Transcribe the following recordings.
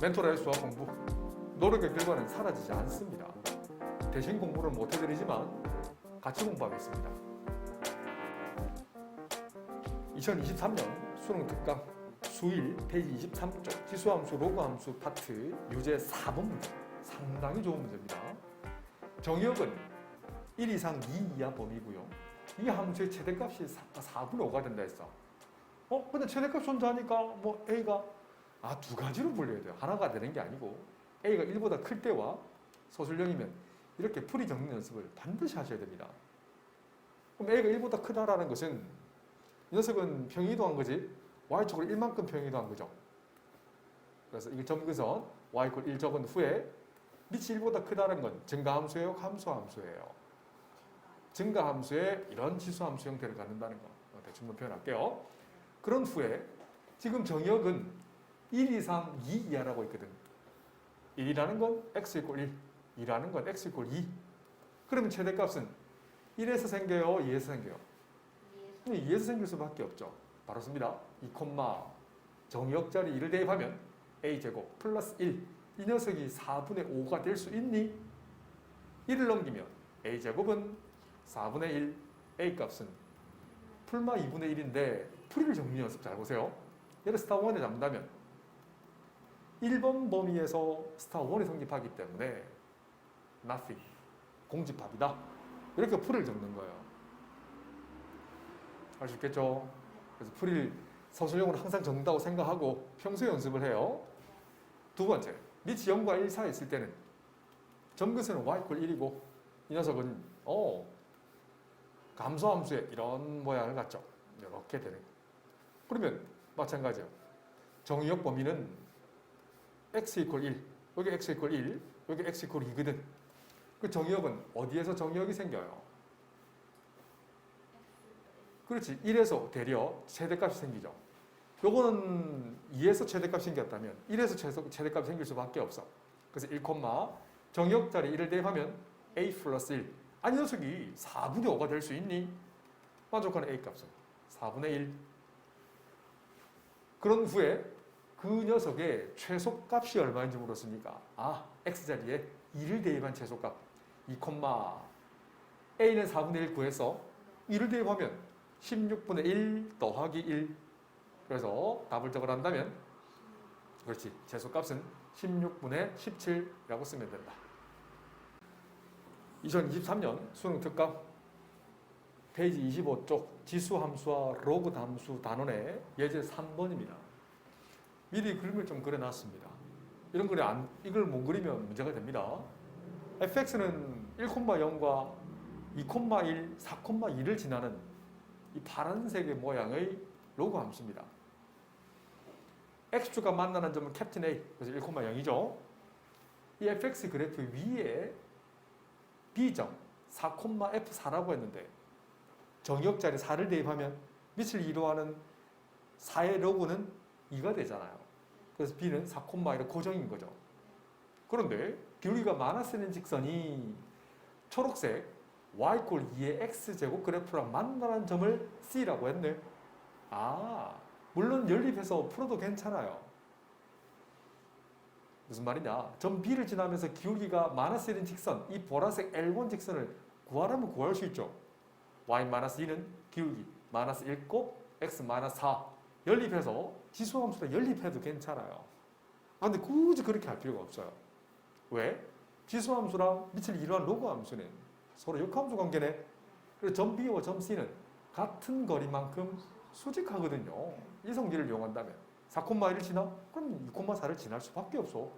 멘토라의 수학 공부, 노력의 결과는 사라지지 않습니다. 대신 공부를 못해드리지만 같이 공부하겠습니다. 2023년 수능 특강 수1 페이지 23쪽 지수함수 로그함수 파트 유제 4번 문제, 상당히 좋은 문제입니다. 정의역은 1 이상 2 이하 범위고요. 이 함수의 최대값이 4분의 5가 된다 했어. 근데 최대값 존재하니까 뭐 A가 두 가지로 분류해야 돼요. 하나가 되는 게 아니고 A가 1보다 클 때와 소수령이면 이렇게 풀이 적는 연습을 반드시 하셔야 됩니다. 그럼 A가 1보다 크다라는 것은 이 녀석은 평행이동한 거지 Y축으로 1만큼 평행이동한 거죠. 그래서 이 점근선 Y = 1 적은 후에 밑이 1보다 크다는 건 증가함수예요? 함수함수예요? 증가함수에 이런 지수함수 형태를 갖는다는 거 대충 표현할게요. 그런 후에 지금 정의역은 1 이상 2 이하라고 있거든. 1이라는 건 x = 1, 2라는 건 x = 2. 그러면 최대값은 1에서 생겨요? 2에서 생겨요? 2에서 생길 수밖에 없죠. 바로 씁니다. 2, 정의역 자리 1을 대입하면 a제곱 플러스 1. 이 녀석이 4분의 5가 될 수 있니? 1을 넘기면 a제곱은 4분의 1, a값은 풀마 2분의 1인데 풀이를 정리 연습 잘 보세요. 얘를 스타 1에 잡는다면 1번 범위에서 스타 1이 성립하기 때문에 nothing, 공집합이다. 이렇게 풀이를 적는 거예요. 알 수 있겠죠? 그래서 풀이를 서술형으로 항상 적는다고 생각하고 평소에 연습을 해요. 두 번째, 밑이 0과 1 사이에 있을 때는 점근선은 y = 1이고 이 녀석은 감소함수에 이런 모양을 갖죠. 이렇게 되는. 그러면 마찬가지예요. 정의역 범위는 x = 1, 여기 x = 1, 여기 x = 2거든. 그 정의역은 어디에서 정의역이 생겨요? 그렇지. 1에서 대려 최대값이 생기죠. 요거는 2에서 최대값이 생겼다면 1에서 최대값이 생길 수밖에 없어. 그래서 1, 정의역 자리 1을 대입하면 a 플러스 1. 아니 녀석이 4분의 5가 될 수 있니? 만족하는 a값은 4분의 1. 그런 후에 그 녀석의 최소값이 얼마인지 물었으니까 x자리에 2를 대입한 최소값 2, a는 4분의 1 구해서 2를 대입하면 16분의 1 더하기 1. 그래서 답을 적어낸다면 그렇지. 최소값은 16분의 17이라고 쓰면 된다. 2023년 수능 특강 페이지 25쪽 지수함수와 로그함수 단원의 예제 3번입니다. 미리 그림을 좀 그려놨습니다. 이런 이걸 못 그리면 문제가 됩니다. fx는 1,0과 2,1, 4,2를 지나는 이 파란색의 모양의 로그 함수입니다. x축과 만나는 점은 캡틴 A, 그래서 1,0이죠. 이 fx 그래프 위에 b점 4,f4라고 했는데 정의역 자리 4를 대입하면 밑을 2로 하는 4의 로그는 2가 되잖아요. 그래서 b는 4,1의 고정인 거죠. 그런데 기울기가 많아쓰는 직선이 초록색 y = 2의 x제곱 그래프랑 만나는 점을 C라고 했네. 물론 연립해서 풀어도 괜찮아요. 무슨 말이냐? 점 B를 지나면서 기울기가 마이너스1인 직선, 이 보라색 L1 직선을 구하라면 구할 수 있죠. y-2는 기울기 마이너스 1곱 x-4 연립해서 지수함수랑 연립해도 괜찮아요. 근데 굳이 그렇게 할 필요가 없어요. 왜? 지수함수랑 밑을 이루한 로그함수는 서로 역함수 관계네. 그래서 점 B와 점 C는 같은 거리만큼 수직하거든요. 이 성질을 이용한다면 4,1을 지나? 그럼 2,4를 지날 수밖에 없어.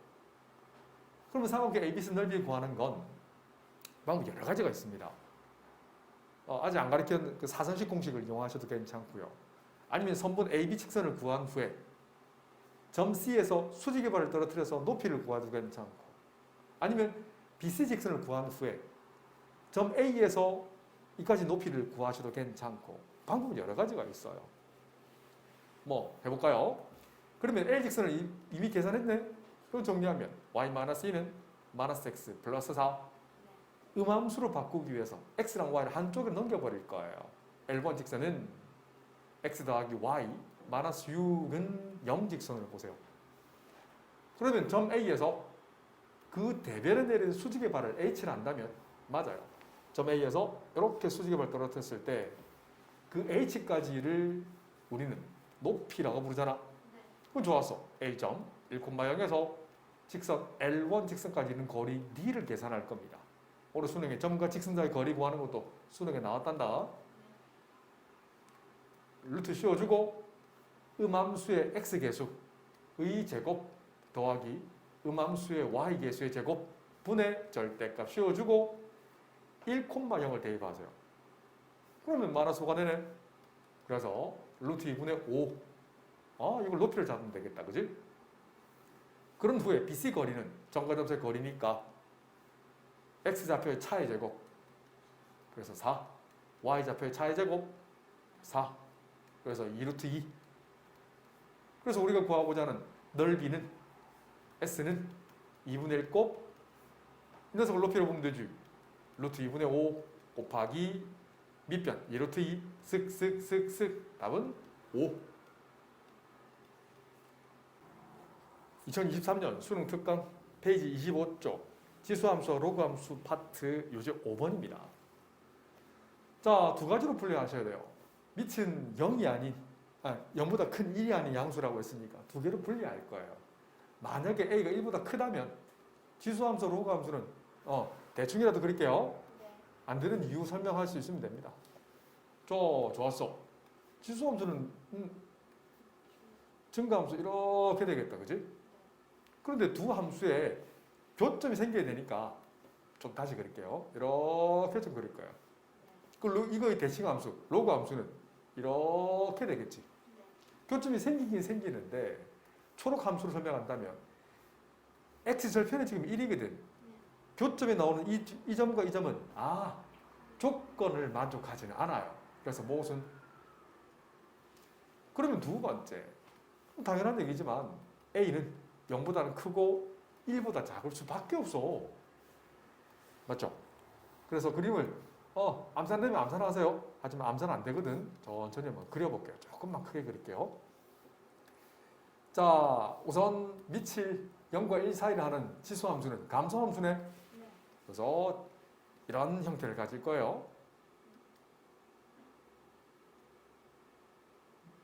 그러면 삼각형 ABC 넓이를 구하는 건 방법이 여러 가지가 있습니다. 아직 안 가르친 그 사선식 공식을 이용하셔도 괜찮고요. 아니면 선분 AB 직선을 구한 후에 점 C에서 수직의 발을 떨어뜨려서 높이를 구해도 괜찮고, 아니면 BC 직선을 구한 후에 점 A에서 이까지 높이를 구하셔도 괜찮고, 방법은 여러 가지가 있어요. 해볼까요? 그러면 L직선을 이미 계산했네? 그럼 정리하면 y-2는 -x 플러스 4. 음함수로 바꾸기 위해서 x랑 y를 한쪽으로 넘겨버릴 거예요. L1 직선은 x 더하기 y -6은 0 직선을 보세요. 그러면 점 A에서 그 대변에 내린 수직의 발을 H를 한다면 맞아요. 점 A에서 이렇게 수직의 발 떨어뜨렸을 때 그 H까지를 우리는 높이라고 부르잖아. 그럼 좋았어. A점 1,0에서 직선 L1 직선까지 있는 거리 D를 계산할 겁니다. 오늘 수능에 점과 직선 사이 거리 구하는 것도 수능에 나왔단다. 루트 씌워주고 음함수의 x계수의 제곱 더하기 음함수의 y계수의 제곱 분의 절대값 씌워주고 1,0을 대입하세요. 그러면 마이너스 5가 되네. 그래서 루트 2분의 5. 이걸 높이를 잡으면 되겠다. 그지? 그런 후에 BC 거리는 점과 점수의 거리니까 x좌표의 차의 제곱. 그래서 4. y좌표의 차의 제곱. 4. 그래서 2루트 2. 그래서 우리가 구하고자 하는 넓이는 S는 2분의 1 곱. 이 녀석을 높이로 보면 되지. 루트 2분의 5 곱하기 밑변 2루트 2 쓱쓱쓱쓱 답은 5. 2023년 수능 특강 페이지 25쪽 지수함수와 로그함수 파트 요제 5번입니다. 자, 두 가지로 분류하셔야 돼요. 밑은 0이 아닌 0보다 큰 1이 아닌 양수라고 했으니까 두 개로 분리할 거예요. 만약에 A가 1보다 크다면 지수함수, 로그함수는 대충이라도 그릴게요. 안 되는 이유 설명할 수 있으면 됩니다. 좋았어. 지수함수는 증가함수 이렇게 되겠다. 그지? 그런데 두 함수에 교점이 생겨야 되니까 좀 다시 그릴게요. 이렇게 좀 그릴 거예요. 이거의 대칭함수, 로그함수는 이렇게 되겠지. 교점이 생기긴 생기는데 초록 함수를 설명한다면 x절편이 지금 1이거든. 교점에 나오는 이 점과 이 점은 조건을 만족하지는 않아요. 그래서 무엇은? 그러면 두 번째, 당연한 얘기지만 A는 0보다는 크고 1보다 작을 수밖에 없어. 맞죠? 그래서 그림을 암산되면 암산하세요. 하지만 암산 안 되거든. 천천히 한번 그려볼게요. 조금만 크게 그릴게요. 자, 우선 밑을 0과 1 사이를 하는 지수함수는 감소함수네. 그래서 이런 형태를 가질 거예요.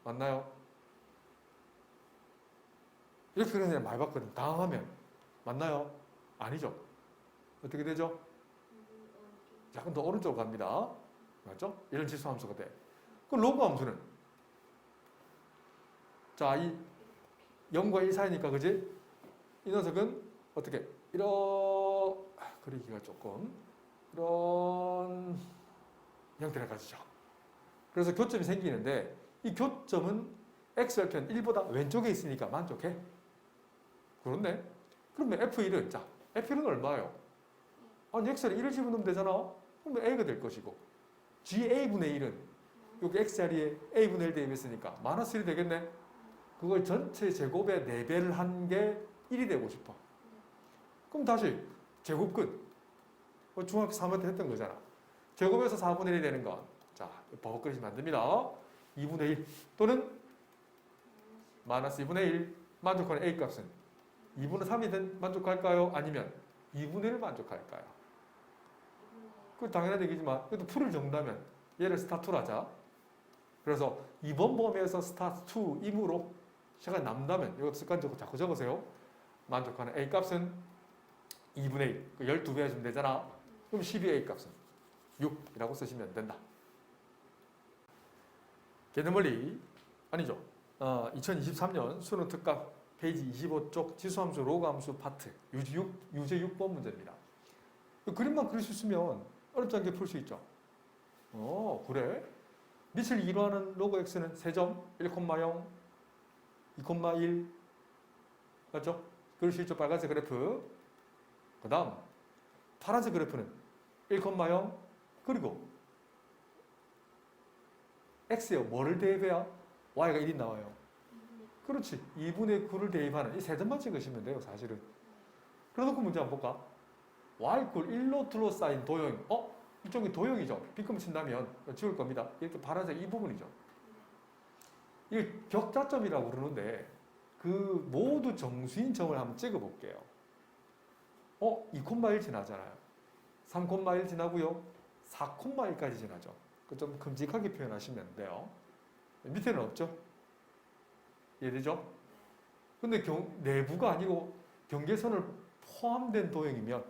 맞나요? 이렇게 그리는 사람 많이 봤거든. 당황하면. 맞나요? 아니죠. 어떻게 되죠? 약간 더 오른쪽으로 갑니다. 맞죠? 이런 지수함수가 돼. 그럼 로그함수는? 자, 이 0과 1 사이니까, 그지? 이 녀석은 어떻게? 그리기가 조금 이런 형태를 가지죠. 그래서 교점이 생기는데 이 교점은 x절편 1보다 왼쪽에 있으니까 만족해. 그렇네. 그러면 F1은 F1은 얼마예요? 아니 x에 1을 집어넣으면 되잖아. 그러면 a가 될 것이고 GA분의 1은 여기 x자리에 a분의 1 대입했으니까 마이너스 1이 되겠네. 그걸 전체 제곱의 4배를 한 게 1이 되고 싶어. 그럼 다시 제곱근 중학교 3학년 때 했던 거잖아. 제곱에서 4분의 1이 되는 건 버벅거리시면 안 됩니다. 2분의 1 또는 마이너스 2분의 1 만족하는 A값은 2분의 3이든 만족할까요? 아니면 2분의 1 만족할까요? 그 당연한 얘기지만 그래도 풀을 정다면 얘를 스타2로 하자. 그래서 이번 범위에서 스타2임으로 시간 남다면 이것도 습관적으로 자꾸 적으세요. 만족하는 A값은 2분의 1, 12배 하시면 되잖아. 그럼 12A 값은 6이라고 쓰시면 된다. 개념원리 아니죠. 2023년 수능 특강 페이지 25쪽 지수함수, 로그함수 파트 유제 6번 문제입니다. 그림만 그릴 수 있으면 어렵지 않게 풀 수 있죠. 그래? 밑을 이루하는 로그 x는 3점 1,0, 2,1 맞죠? 그릴 수 있죠. 빨간색 그래프. 그 다음 파란색 그래프는 1,0 그리고 x에 뭐를 대입해야 y가 1이 나와요. 그렇지. 2분의 9를 대입하는 이 세 점만 찍으시면 돼요. 사실은. 그래놓고 문제 한번 볼까? y = 1로 둘러싸인 도형. 이쪽이 도형이죠. 빗금 친다면 지울 겁니다. 이렇게 파란색 이 부분이죠. 이게 격자점이라고 그러는데 그 모두 정수인 점을 한번 찍어 볼게요. 2,1 지나잖아요. 3,1 지나고요. 4,1까지 지나죠. 좀 큼직하게 표현하시면 돼요. 밑에는 없죠? 이해되죠? 근데 내부가 아니고 경계선을 포함된 도형이면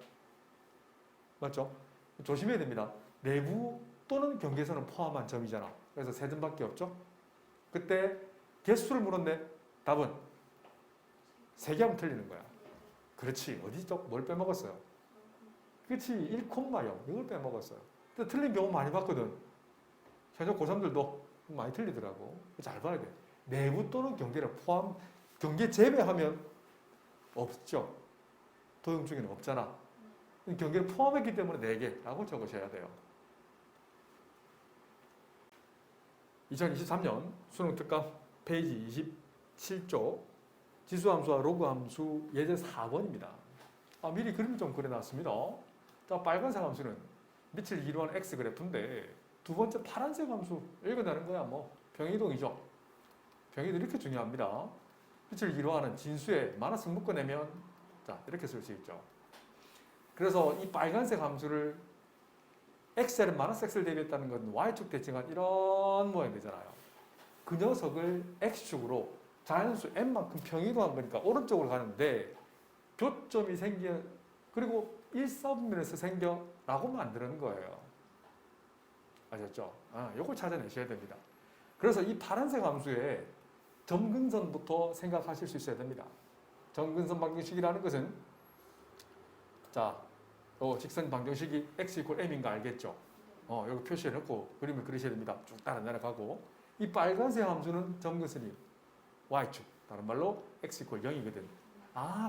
맞죠? 조심해야 됩니다. 내부 또는 경계선을 포함한 점이잖아. 그래서 세 점밖에 없죠? 그때 개수를 물었네. 답은 3개 하면 틀리는 거야. 그렇지. 어디죠? 뭘 빼먹었어요? 그렇지. 1,0 이걸 빼먹었어요. 근데 틀린 경우 많이 봤거든. 현역 고3들도 많이 틀리더라고. 잘 봐야 돼. 내부 또는 경계를 포함, 경계 제외하면 없죠. 도형 중에는 없잖아. 경계를 포함했기 때문에 4개라고 적으셔야 돼요. 2023년 수능 특강 페이지 27쪽 지수함수와 로그함수 예제 4번입니다. 미리 그림 좀 그려놨습니다. 자, 빨간색 함수는 밑을 이루한 x 그래프인데 두 번째 파란색 함수 읽어내는 거야. 병이동이죠. 병이동 이렇게 중요합니다. 밑을 이루하는 진수에 마이너스 묶어내면 자 이렇게 쓸 수 있죠. 그래서 이 빨간색 함수를 x에는 마이너스 x를 대비했다는 건 y축 대칭한 이런 모양이 되잖아요. 그 녀석을 x축으로 자연수 n만큼 평이동한 거니까 오른쪽으로 가는데 교점이 생겨 그리고 1사분면에서 생겨 라고 만드는 거예요. 아셨죠? 요걸 찾아내셔야 됩니다. 그래서 이 파란색 함수에 점근선부터 생각하실 수 있어야 됩니다. 점근선 방정식이라는 것은 자, 직선 방정식이 x = m인 거 알겠죠? 여기 표시해 놓고 그림을 그리셔야 됩니다. 쭉 따라 내려가고 이 빨간색 함수는 점근선이 y축, 다른 말로 x = 0이거든.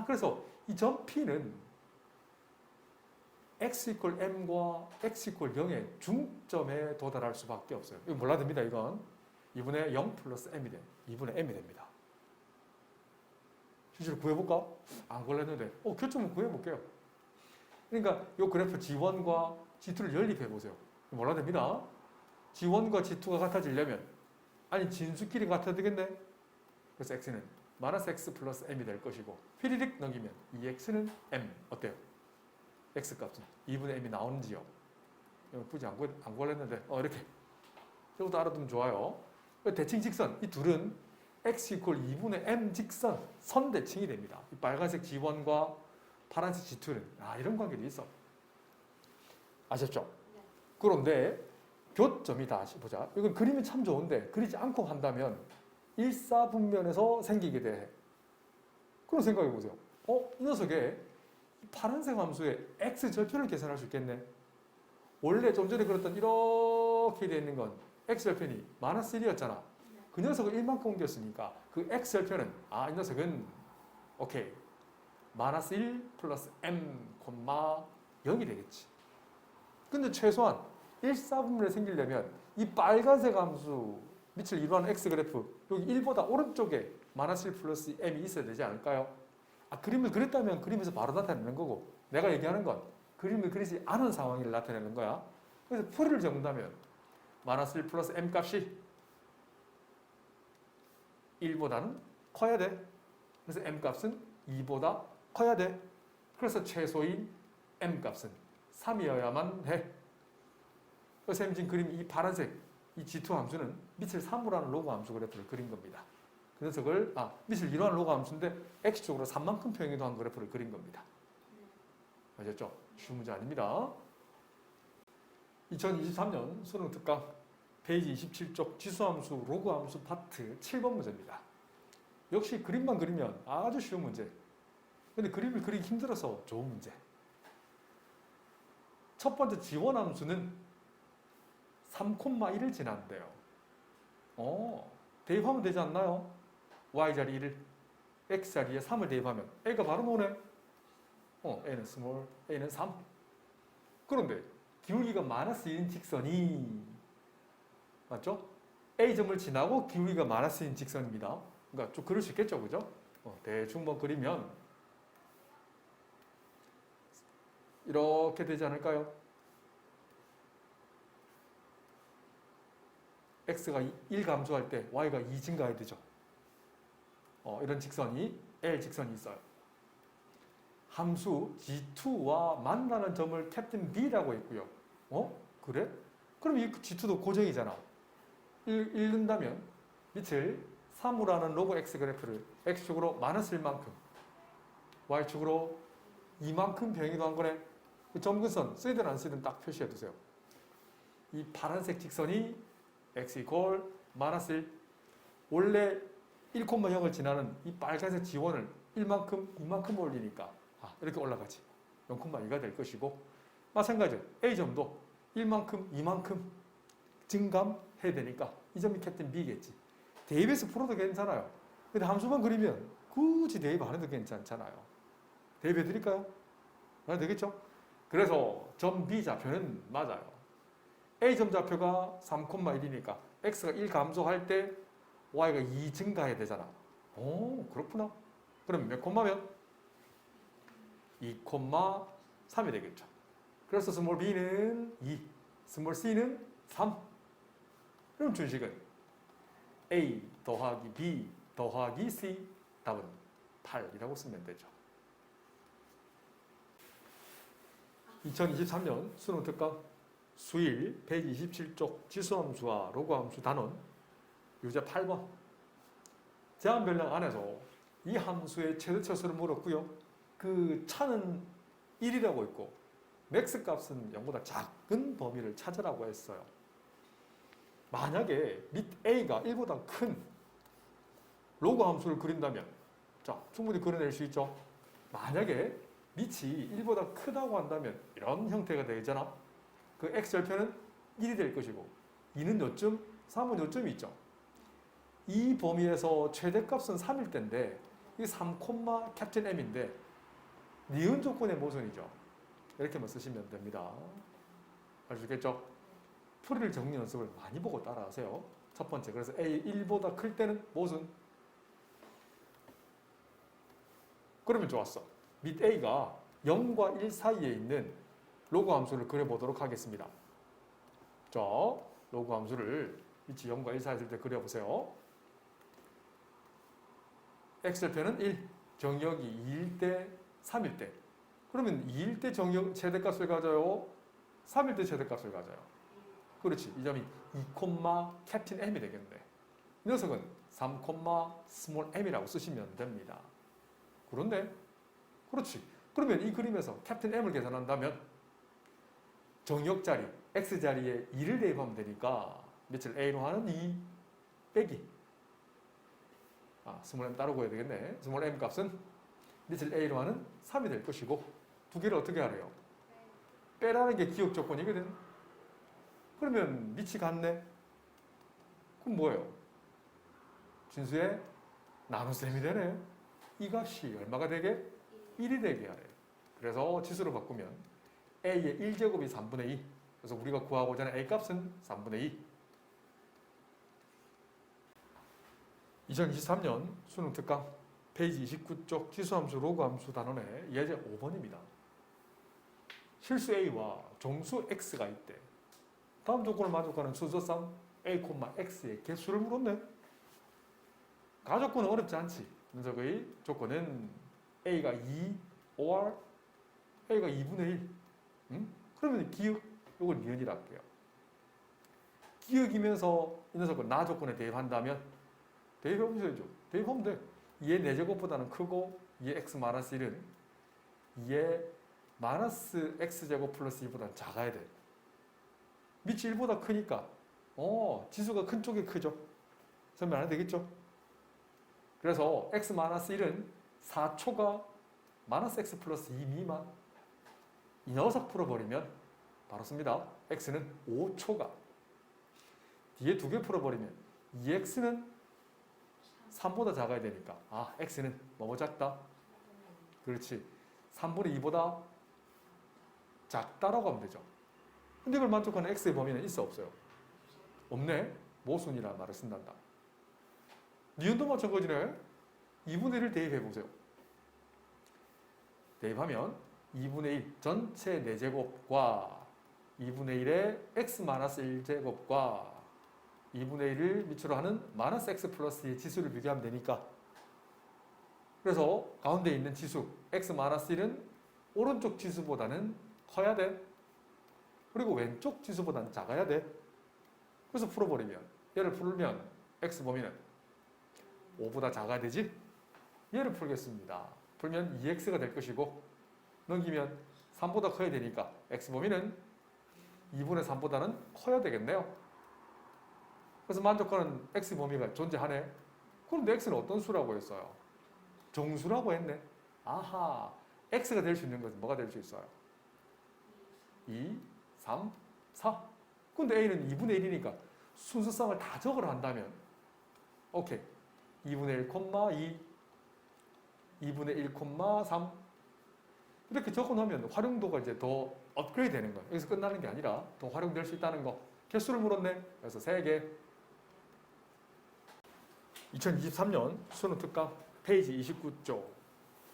그래서 이 점 P는 x = m과 x = 0의 중점에 도달할 수밖에 없어요. 이거 몰라도 됩니다. 이건 2분의 0 플러스 m이 돼. 2분의 m이 됩니다. 실제로 구해볼까? 안 걸렸는데 교점을 구해볼게요. 그러니까 이 그래프 G1과 G2를 연립해보세요. 몰라도 됩니다. G1과 G2가 같아지려면 아니 진수끼리 같아야 되겠네. 그래서 x는 마이너스 x 플러스 m이 될 것이고 휘리릭 넘기면 2x는 m 어때요? x 값은 2분의 m이 나오는지요? 굳이 안 걸렸는데 이렇게 이것도 알아두면 좋아요. 대칭 직선 이 둘은 x = 2분의 m 직선 선대칭이 됩니다. 이 빨간색 G1과 파란색 G2는 이런 관계도 있어. 아셨죠? 네. 그런데 교점이 다시 보자. 이건 그림이 참 좋은데 그리지 않고 한다면 일사분면에서 생기게 돼. 그런 생각해 보세요. 이 녀석의 파란색 함수의 x 절편을 계산할 수 있겠네. 원래 좀 전에 그렸던 이렇게 되어 있는 건 x 절편이 마이너스 1이었잖아. 그 녀석을 1만큼 옮겼으니까 그 x 절편은 이 녀석은 오케이 마이너스 1 플러스 m, 0이 되겠지. 근데 최소한 1사분면에 생기려면 이 빨간색 함수 밑을 이루하는 x 그래프 여기 1보다 오른쪽에 마이너스 1 플러스 m이 있어야 되지 않을까요? 그림을 그렸다면 그림에서 바로 나타내는 거고 내가 얘기하는 건 그림을 그리지 않은 상황을 나타내는 거야. 그래서 풀이를 적는다면 마이너스 1 플러스 m 값이 1보다는 커야 돼. 그래서 m 값은 2보다 커야 돼. 그래서 최소인 m 값은 3이어야만 해. 그래서 지금 그림 이 파란색 이 G2 함수는 밑을 3으로 하는 로그 함수 그래프를 그린 겁니다. 그 녀석을 밑을 1로 하는 로그 함수인데 x축으로 3만큼 평행이동한 그래프를 그린 겁니다. 아셨죠? 쉬운 문제 아닙니다. 2023년 수능 특강 페이지 27쪽 지수함수, 로그함수 파트 7번 문제입니다. 역시 그림만 그리면 아주 쉬운 문제. 근데 그림을 그리기 힘들어서 좋은 문제. 첫 번째 지원 함수는 3,1을 지난대요. 대입하면 되지 않나요? y자리 1을 x자리에 3을 대입하면 a가 바로 나오네. a는 스몰, a는 3. 그런데 기울기가 마이너스 1인 직선이 맞죠? a점을 지나고 기울기가 마이너스 1인 직선입니다. 그러니까 좀 그릴 수 있겠죠, 그죠? 대충 그리면 이렇게 되지 않을까요? x가 1 감소할 때 y가 2 증가해야 되죠. 이런 직선이 L 직선이 있어요. 함수 G2와 만나는 점을 캡틴 B라고 했고요. 그래? 그럼 이 G2도 고정이잖아. 읽는다면 밑을 3으로 하는 로그 X 그래프를 X축으로 마이너스 1만큼, Y축으로 2만큼 병행도 거네. 점근선 쓰이든 안 쓰이든 딱 표시해 두세요. 이 파란색 직선이 X 이퀄 마이너스 1. 원래 1,0을 지나는 이 빨간색 지원을 1만큼, 2만큼 올리니까 이렇게 올라가지. 0,2가 될 것이고, 마찬가지로 A점도 1만큼, 2만큼 증감해야 되니까 이 점이 캡틴 B겠지. 대입해서 풀어도 괜찮아요. 근데 함수만 그리면 굳이 대입 안 해도 괜찮잖아요. 대입해 드릴까요? 안 되겠죠? 그래서 점 B 좌표는 맞아요. A점 좌표가 3,1이니까 X가 1 감소할 때 Y가 2 증가해야 되잖아. 그렇구나. 그럼 몇 콤마면? 2,3이 되겠죠. 그래서 스몰 b는 2, 스몰 c는 3. 그럼 준식은 A 더하기 B 더하기 C, 답은 8이라고 쓰면 되죠. 2023년 수능 특강 수일 페이지 27쪽 지수함수와 로그함수 단원 유제 8번 제한변량 안에서 이 함수의 최대차수를 물었고요. 그 차는 1이라고 했고 맥스 값은 0보다 작은 범위를 찾으라고 했어요. 만약에 밑 A가 1보다 큰 로그 함수를 그린다면 자, 충분히 그려낼 수 있죠. 만약에 밑이 1보다 크다고 한다면 이런 형태가 되잖아. 그 X절편은 1이 될 것이고 2는 요점, 3은 요점이 있죠. 이 범위에서 최대값은 3일 텐데 이 3, 캡틴 M인데 니은 조건의 모순이죠. 이렇게만 쓰시면 됩니다. 아시겠죠? 풀이를 정리 연습을 많이 보고 따라하세요. 첫 번째, 그래서 A 1보다 클 때는 모순. 그러면 좋았어. 밑 A가 0과 1 사이에 있는 로그 함수를 그려보도록 하겠습니다. 자, 로그 함수를 위치 0과 1 사이에 있을 때 그려보세요. X절편은 1, 정역이 2일 때, 3일 때. 그러면 2일 때 정역 최대값을 가져요? 3일 때 최대값을 가져요? 그렇지. 이 점이 2, 캡틴 M이 되겠네. 이 녀석은 3, 스몰 m이라고 쓰시면 됩니다. 그런데 그렇지. 그러면 이 그림에서 캡틴 M을 계산한다면 정역 자리, X 자리에 2를 대입하면 되니까 밑을 A로 하는 2 빼기 스몰 m 따로 구해야 되겠네. 스몰 m 값은 밑을 A로 하는 3이 될 것이고 두 개를 어떻게 하래요? 빼라는 게 기억 조건이거든. 그러면 밑이 같네. 그럼 뭐예요? 진수의 나눗셈이 되네. 이 값이 얼마가 되게? 1이 되게 하래요. 그래서 지수로 바꾸면 A의 1제곱이 3분의 2. 그래서 우리가 구하고자 하는 A 값은 3분의 2. 2023년 수능 특강 페이지 29쪽 지수함수 로그함수 단원의 예제 5번입니다. 실수 A와 정수 X가 있대. 다음 조건을 만족하는 순서상 A, X의 개수를 물었네. 가조건은 어렵지 않지. 녀석의 조건은 A가 2 or A가 2분의 1. 그러면 기억, 이걸 니은이라 할게요. 기억이면서 이 녀석을 나 조건에 대입한다면 대입해보셔야죠. 대입하면 돼. 2의 4제곱보다는 크고 2의 x-1은 2의 마이너스 x제곱 플러스 2보다 작아야 돼. 밑이 1보다 크니까 지수가 큰 쪽이 크죠. 설명 안 해도 되겠죠? 그래서 x-1은 4초가 마이너스 x 플러스 2 미만. 이 녀석 풀어버리면 바로 씁니다. x는 5초가. 뒤에 두 개 풀어버리면 2x는 3보다 작아야 되니까 x는 뭐뭐 작다? 그렇지. 3분의 2보다 작다라고 하면 되죠. 근데 이걸 만족하는 x의 범위는 있어 없어요? 없네. 모순이라는 말을 쓴단다. 니은도 마찬가지네. 2분의 1을 대입해보세요. 대입하면 2분의 1 전체 4제곱과 2분의 1의 x-1제곱과 2분의 1을 밑으로 하는 마이너스 x 플러스 2의 지수를 비교하면 되니까 그래서 가운데 있는 지수 x-1은 오른쪽 지수보다는 커야 돼. 그리고 왼쪽 지수보다는 작아야 돼. 그래서 풀어버리면 얘를 풀면 x 범위는 5보다 작아야 되지? 얘를 풀겠습니다. 풀면 2x가 될 것이고 넘기면 3보다 커야 되니까 x 범위는 2분의 3보다는 커야 되겠네요. 그래서 만족하는 x 범위가 존재하네. 그런데 x는 어떤 수라고 했어요? 정수라고 했네. 아하, x가 될 수 있는 것은 뭐가 될 수 있어요? 2, 3, 4. 근데 a는 2분의 1이니까 순서상을 다 적으라 한다면 오케이. 2분의 1, 2, 2분의 1, 3 이렇게 적어놓으면 활용도가 이제 더 업그레이드 되는 거예요. 여기서 끝나는 게 아니라 더 활용될 수 있다는 거. 개수를 물었네. 그래서 3개. 2023년 수능 특강 페이지 29쪽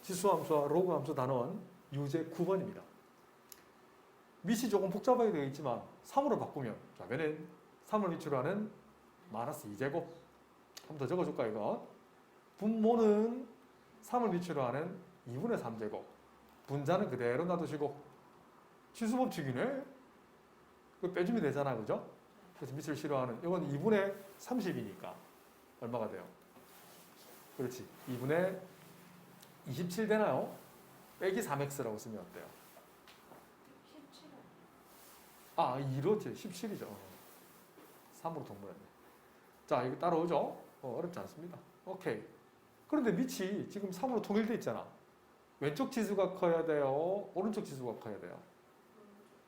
지수함수와 로그함수 단원 유제 9번입니다. 밑이 조금 복잡하게 되어 있지만 3으로 바꾸면 좌변은 3을 밑으로 하는 마이너스 2제곱. 한 번 더 적어줄까 이거? 분모는 3을 밑으로 하는 2분의 3제곱. 분자는 그대로 놔두시고 치수법칙이네? 그거 빼주면 되잖아, 그죠? 그래서 밑을 싫어하는 이건 2분의 30이니까 얼마가 돼요? 그렇지, 2분의 27 되나요? 빼기 3x라고 쓰면 어때요? 17은 아, 이렇지, 17이죠. 3으로 동물했네. 자, 이거 따라오죠? 어렵지 않습니다. 오케이. 그런데 밑이 지금 3으로 통일되어 있잖아. 왼쪽 지수가 커야 돼요? 오른쪽 지수가 커야 돼요?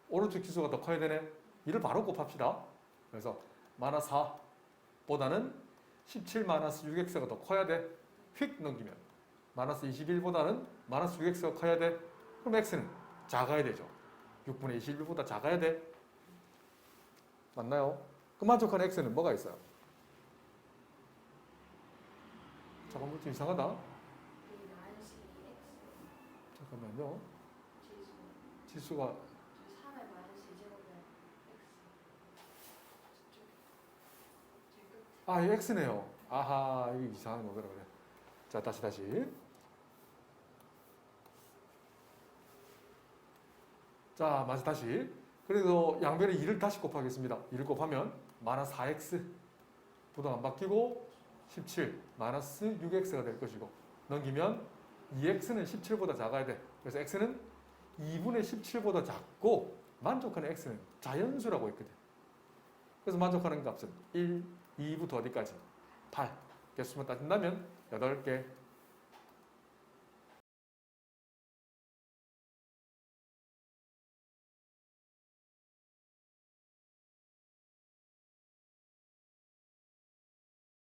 오른쪽 지수가 더 커야 되네? 이를 바로 곱합시다. 그래서 마이너스 4보다는 17 마이너스 6x가 더 커야 돼. 휙 넘기면 마이너스 21보다는 마이너스 6x가 커야 돼. 그럼 x는 작아야 되죠. 6분의 21보다 작아야 돼. 맞나요? 그 만족한 x는 뭐가 있어요? 잠깐만, 좀 이상하다. 여기 마이너스 2x 잠깐만요. 지수 지수가 3의 마이너스 2제곱은 x 제일 끝에 아, 이 x네요. 아하, 이거 이상한 거구나 그래. 자, 다시. 자, 마저 다시. 그래서 양변에 2를 다시 곱하겠습니다. 2를 곱하면 마이너스 4x 부동 안 바뀌고 17 마이너스 6x가 될 것이고 넘기면 2x는 17보다 작아야 돼. 그래서 x는 2분의 17보다 작고 만족하는 x는 자연수라고 했거든. 그래서 만족하는 값은 1, 2부터 어디까지? 8. 개수만 따진다면 8개.